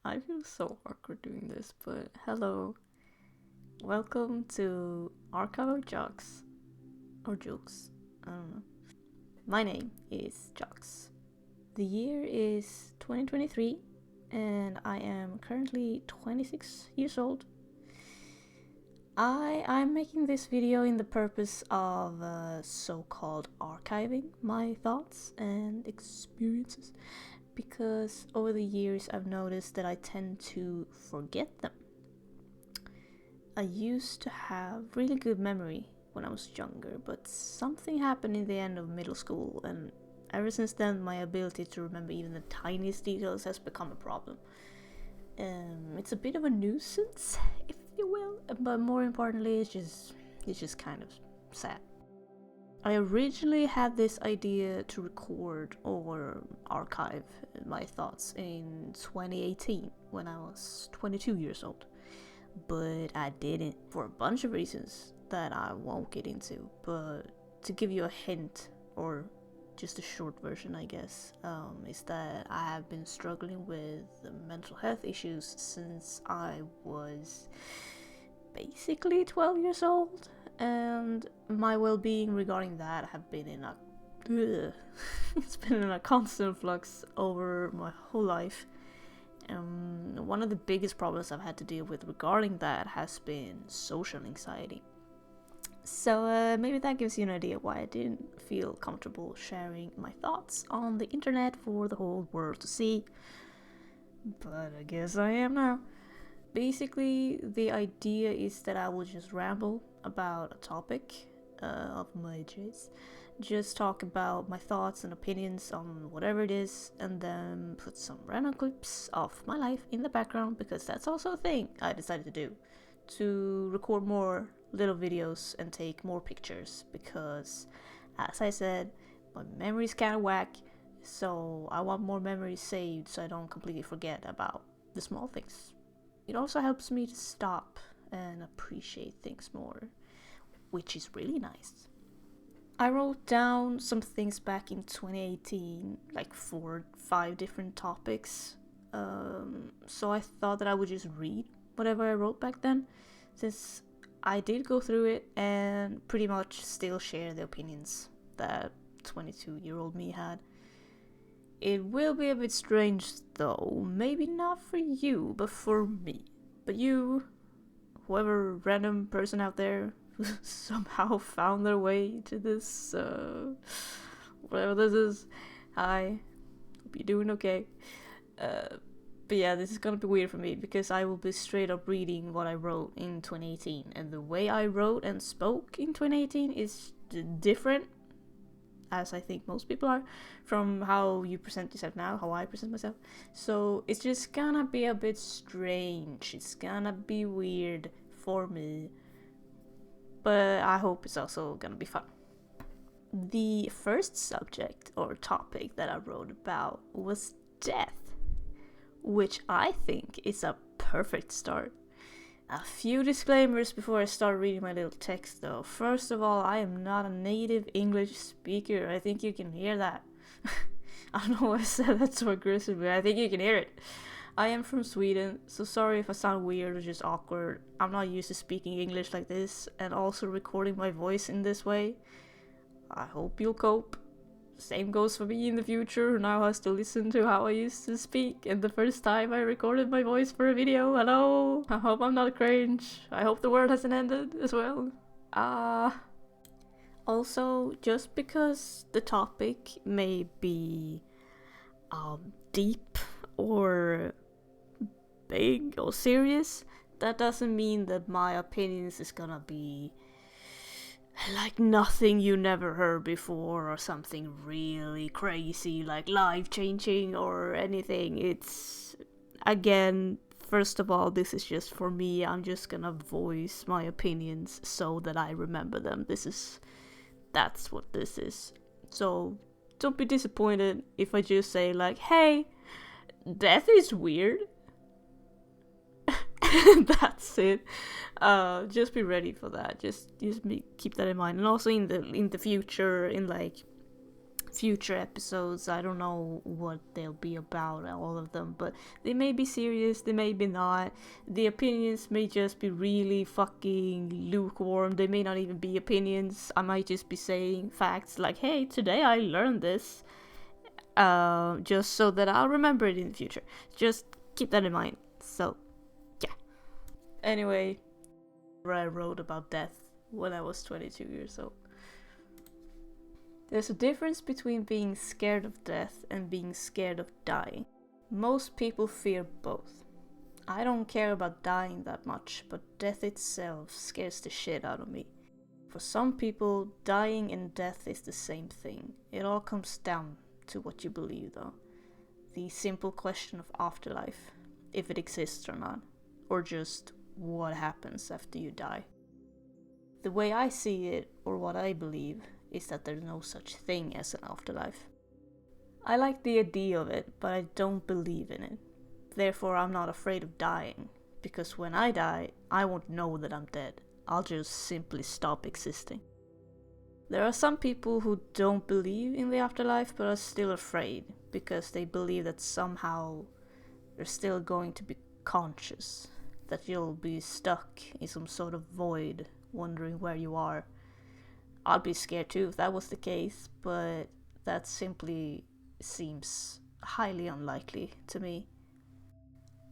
I feel so awkward doing this, but hello. Welcome to Archive of Jocks. Or Jokes. I don't know. My name is Jocks. The year is 2023, and I am currently 26 years old. I'm making this video in the purpose of so-called archiving my thoughts and experiences, because over the years I've noticed that I tend to forget them. I used to have really good memory when I was younger, but something happened in the end of middle school, and ever since then my ability to remember even the tiniest details has become a problem. It's a bit of a nuisance, if you will, but more importantly, it's just kind of sad. I originally had this idea to record or archive my thoughts in 2018 when I was 22 years old, but I didn't for a bunch of reasons that I won't get into. But to give you a hint, or just a short version, I guess, is that I have been struggling with mental health issues since I was basically 12 years old, and my well-being regarding that have been in a it's been in a constant flux over my whole life. One of the biggest problems I've had to deal with regarding that has been social anxiety. So maybe that gives you an idea why I didn't feel comfortable sharing my thoughts on the internet for the whole world to see. But I guess I am now. Basically, the idea is that I will just ramble about a topic of my choice. Just talk about my thoughts and opinions on whatever it is, and then put some random clips of my life in the background, because that's also a thing I decided to do. To record more little videos and take more pictures, because, as I said, my memory's kind of whack, so I want more memories saved so I don't completely forget about the small things. It also helps me to stop and appreciate things more, which is really nice. I wrote down some things back in 2018, like 4-5 different topics. So I thought that I would just read whatever I wrote back then, since I did go through it and pretty much still share the opinions that 22-year-old me had. It will be a bit strange though, maybe not for you, but for me. But you, whoever random person out there who somehow found their way to this, whatever this is, hi, hope you're doing okay. But yeah, this is gonna be weird for me because I will be straight up reading what I wrote in 2018, and the way I wrote and spoke in 2018 is different, as I think most people are, from how you present yourself now, how I present myself. So it's just gonna be a bit strange, it's gonna be weird for me, but I hope it's also gonna be fun. The first subject or topic that I wrote about was death, which I think is a perfect start. A few disclaimers before I start reading my little text though. First of all, I am not a native English speaker. I think you can hear that. I don't know why I said that so aggressively. I think you can hear it. I am from Sweden, so sorry if I sound weird or just awkward. I'm not used to speaking English like this and also recording my voice in this way. I hope you'll cope. Same goes for me in the future, who now has to listen to how I used to speak and the first time I recorded my voice for a video. Hello! I hope I'm not cringe. I hope the world hasn't ended as well. Also, just because the topic may be deep or big or serious, that doesn't mean that my opinions is gonna be like nothing you never heard before, or something really crazy, like life-changing or anything. It's, again, first of all, this is just for me. I'm just gonna voice my opinions so that I remember them. That's what this is. So don't be disappointed if I just say like, hey, death is weird. That's it. Just be ready for that. Just keep that in mind. And also in the future, in like future episodes. I don't know what they'll be about, all of them, but they may be serious, they may be not. The opinions may just be really fucking lukewarm. They may not even be opinions. I might just be saying facts like, hey, today I learned this, just so that I'll remember it in the future. Just keep that in mind. So, yeah. Anyway, I wrote about death when I was 22 years old. There's a difference between being scared of death and being scared of dying. Most people fear both. I don't care about dying that much, but death itself scares the shit out of me. For some people, dying and death is the same thing. It all comes down to what you believe, though. The simple question of afterlife, if it exists or not, or just what happens after you die. The way I see it, or what I believe, is that there's no such thing as an afterlife. I like the idea of it, but I don't believe in it. Therefore, I'm not afraid of dying, because when I die, I won't know that I'm dead. I'll just simply stop existing. There are some people who don't believe in the afterlife, but are still afraid, because they believe that somehow you're still going to be conscious, that you'll be stuck in some sort of void, wondering where you are. I'd be scared too if that was the case, but that simply seems highly unlikely to me.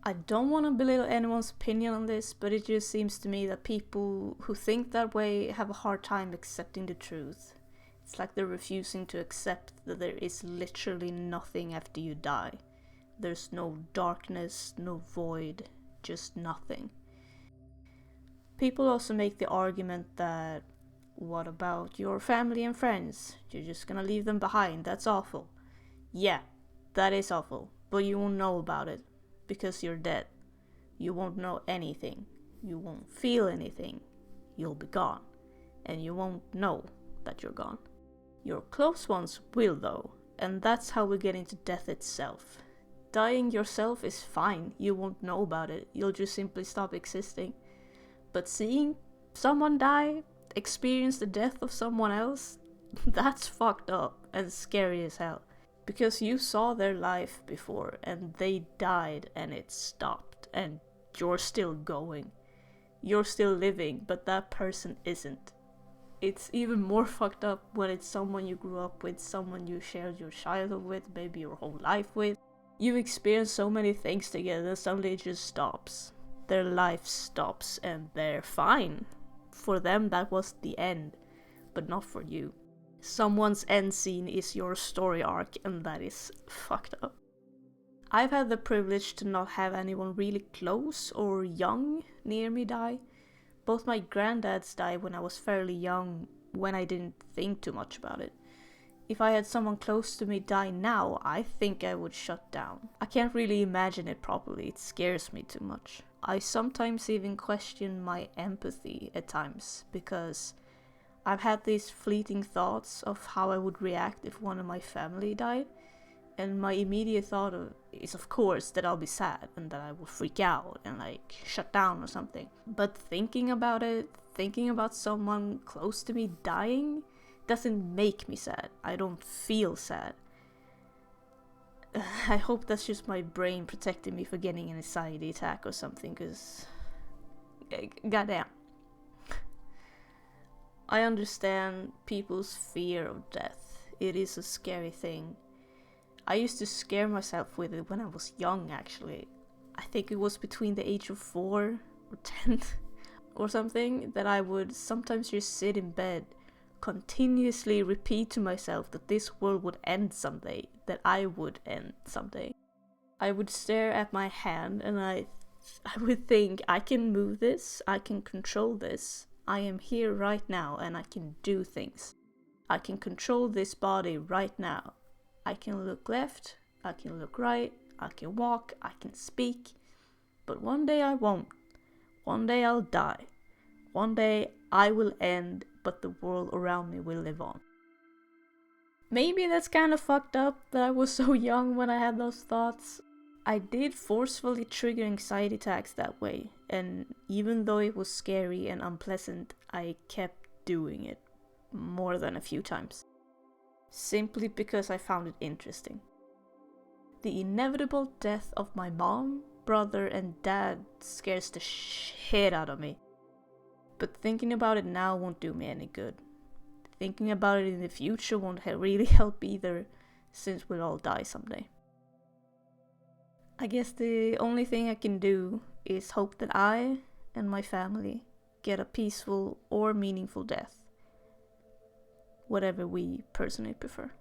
I don't want to belittle anyone's opinion on this, but it just seems to me that people who think that way have a hard time accepting the truth. It's like they're refusing to accept that there is literally nothing after you die. There's no darkness, no void, just nothing. People also make the argument that, what about your family and friends? You're just gonna leave them behind, that's awful. Yeah, that is awful, but you won't know about it, because you're dead. You won't know anything, you won't feel anything, you'll be gone, and you won't know that you're gone. Your close ones will though, and that's how we get into death itself. Dying yourself is fine, you won't know about it, you'll just simply stop existing. But seeing someone die, experience the death of someone else, that's fucked up and scary as hell. Because you saw their life before and they died and it stopped and you're still going. You're still living, but that person isn't. It's even more fucked up when it's someone you grew up with, someone you shared your childhood with, maybe your whole life with. You've experienced so many things together and suddenly it just stops. Their life stops and they're fine. For them that was the end, but not for you. Someone's end scene is your story arc, and that is fucked up. I've had the privilege to not have anyone really close or young near me die. Both my granddads died when I was fairly young, when I didn't think too much about it. If I had someone close to me die now, I think I would shut down. I can't really imagine it properly, it scares me too much. I sometimes even question my empathy at times, because I've had these fleeting thoughts of how I would react if one of my family died, and my immediate thought is of course that I'll be sad and that I will freak out and like shut down or something. But thinking about it, thinking about someone close to me dying, doesn't make me sad. I don't feel sad. I hope that's just my brain protecting me for getting an anxiety attack or something, because goddamn. I understand people's fear of death. It is a scary thing. I used to scare myself with it when I was young, actually. I think it was between the age of 4 or 10 or something, that I would sometimes just sit in bed, continuously repeat to myself that this world would end someday, that I would end someday. I would stare at my hand and I would think, I can move this, I can control this, I am here right now and I can do things. I can control this body right now. I can look left, I can look right, I can walk, I can speak. But one day I won't. One day I'll die. One day I will end, but the world around me will live on. Maybe that's kind of fucked up that I was so young when I had those thoughts. I did forcefully trigger anxiety attacks that way, and even though it was scary and unpleasant, I kept doing it more than a few times. simply because I found it interesting. The inevitable death of my mom, brother, and dad scares the shit out of me. But thinking about it now won't do me any good. Thinking about it in the future won't really help either, since we'll all die someday. I guess the only thing I can do is hope that I and my family get a peaceful or meaningful death. Whatever we personally prefer.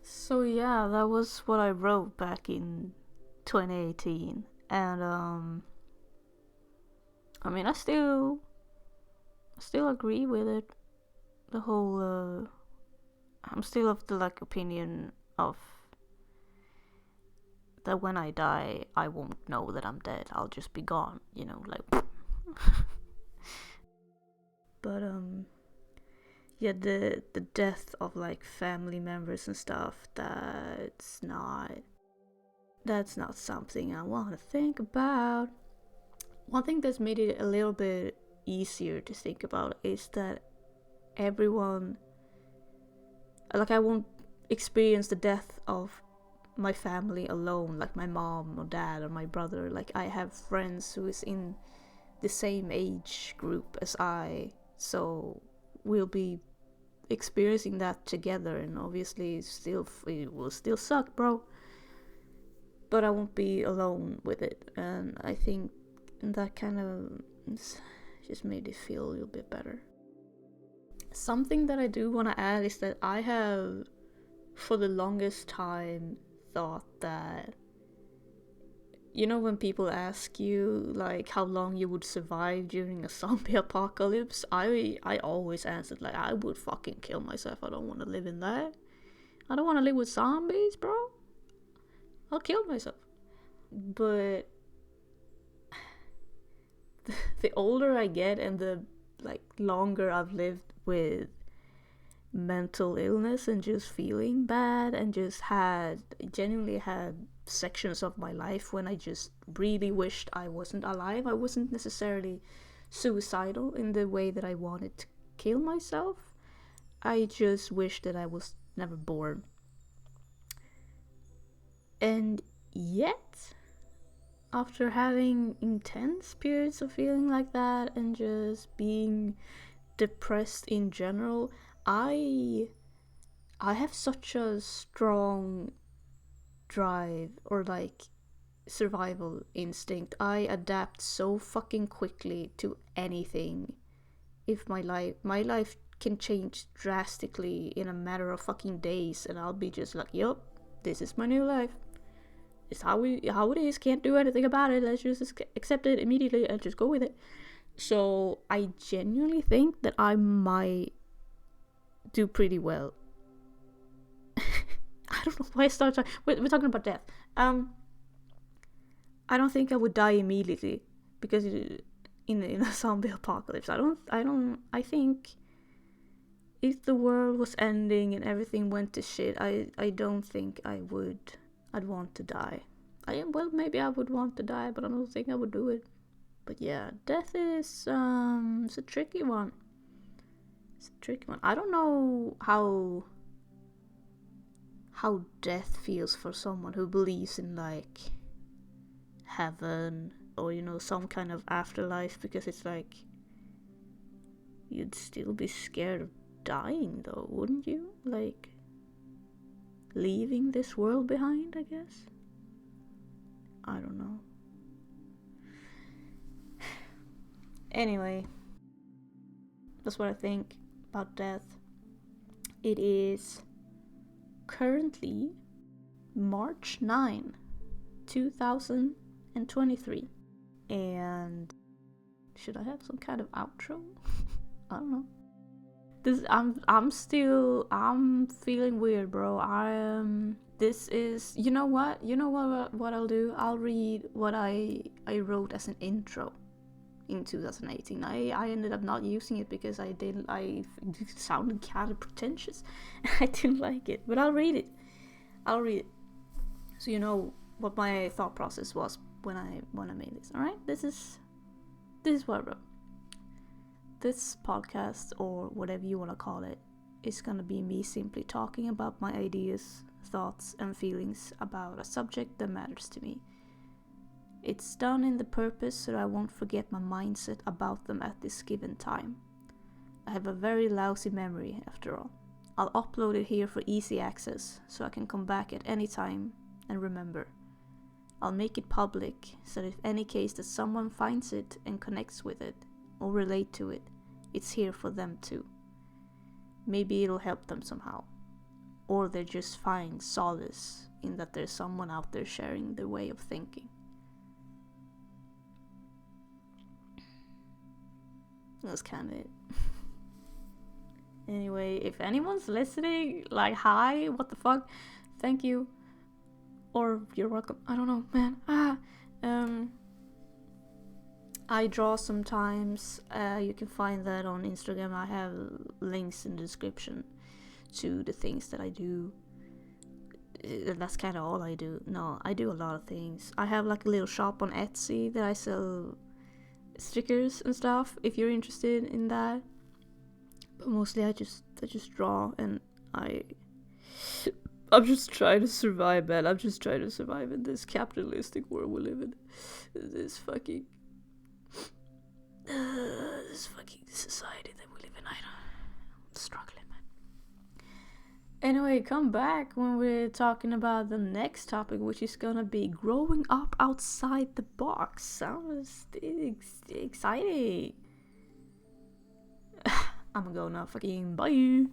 So yeah, that was what I wrote back in 2018. And I mean, I still agree with it. The whole I'm still of the opinion of that when I die, I won't know that I'm dead. I'll just be gone, But yeah, the death of family members and stuff, that's not something I want to think about. One thing that's made it a little bit easier to think about is that everyone, I won't experience the death of my family alone, like my mom or dad or my brother. I have friends who is in the same age group as I, so we'll be experiencing that together, and obviously it will still suck, bro, but I won't be alone with it. And I think that kind of just made it feel a little bit better. Something that I do want to add is that I have for the longest time thought that, when people ask you how long you would survive during a zombie apocalypse, I always answered I would fucking kill myself. I don't want to live in that. I don't want to live with zombies, bro. I'll kill myself. But the older I get and the longer I've lived with mental illness and just feeling bad, and just genuinely had sections of my life when I just really wished I wasn't alive. I wasn't necessarily suicidal in the way that I wanted to kill myself. I just wished that I was never born. And yet, after having intense periods of feeling like that and just being depressed in general, I have such a strong drive or survival instinct. I adapt so fucking quickly to anything. If my life can change drastically in a matter of fucking days, and I'll be just yup, this is my new life. It's how it is. Can't do anything about it. Let's just accept it immediately and just go with it. So I genuinely think that I might do pretty well. I don't know why I started talking. We're talking about death. I don't think I would die immediately because in a zombie apocalypse, I think if the world was ending and everything went to shit, I don't think I'd want to die. Maybe I would want to die, but I don't think I would do it. But yeah, death is it's a tricky one. I don't know how death feels for someone who believes in heaven or some kind of afterlife, because it's you'd still be scared of dying though, wouldn't you? Leaving this world behind, I guess. I don't know. Anyway, that's what I think about death. It is currently March 9, 2023. And should I have some kind of outro? I don't know. I'm feeling weird, bro. This is, you know what I'll do? I'll read what I wrote as an intro in 2018. I ended up not using it because I it sounded kind of pretentious. I didn't like it, but I'll read it. So you know what my thought process was when I made this. All right, this is what I wrote. this podcast, or whatever you want to call it, is gonna be me simply talking about my ideas, thoughts, and feelings about a subject that matters to me. It's done in the purpose so that I won't forget my mindset about them at this given time. I have a very lousy memory, after all. I'll upload it here for easy access, so I can come back at any time and remember. I'll make it public, so that if any case that someone finds it and connects with it, or relate to it, it's here for them too. Maybe it'll help them somehow. Or they just find solace in that there's someone out there sharing their way of thinking. That's kind of it. Anyway, if anyone's listening, like, hi, what the fuck, thank you. Or you're welcome. I don't know, man. I draw sometimes. You can find that on Instagram. I have links in the description to the things that I do. That's kind of all I do. No, I do a lot of things. I have like a little shop on Etsy that I sell stickers and stuff, if you're interested in that. But mostly I just draw, and I'm just trying to survive, man. I'm just trying to survive in this capitalistic world we live in. This fucking society that we live in. I'm struggling, man. Anyway, come back when we're talking about the next topic, which is gonna be growing up outside the box. Sounds exciting. I'm gonna go now. Fucking bye.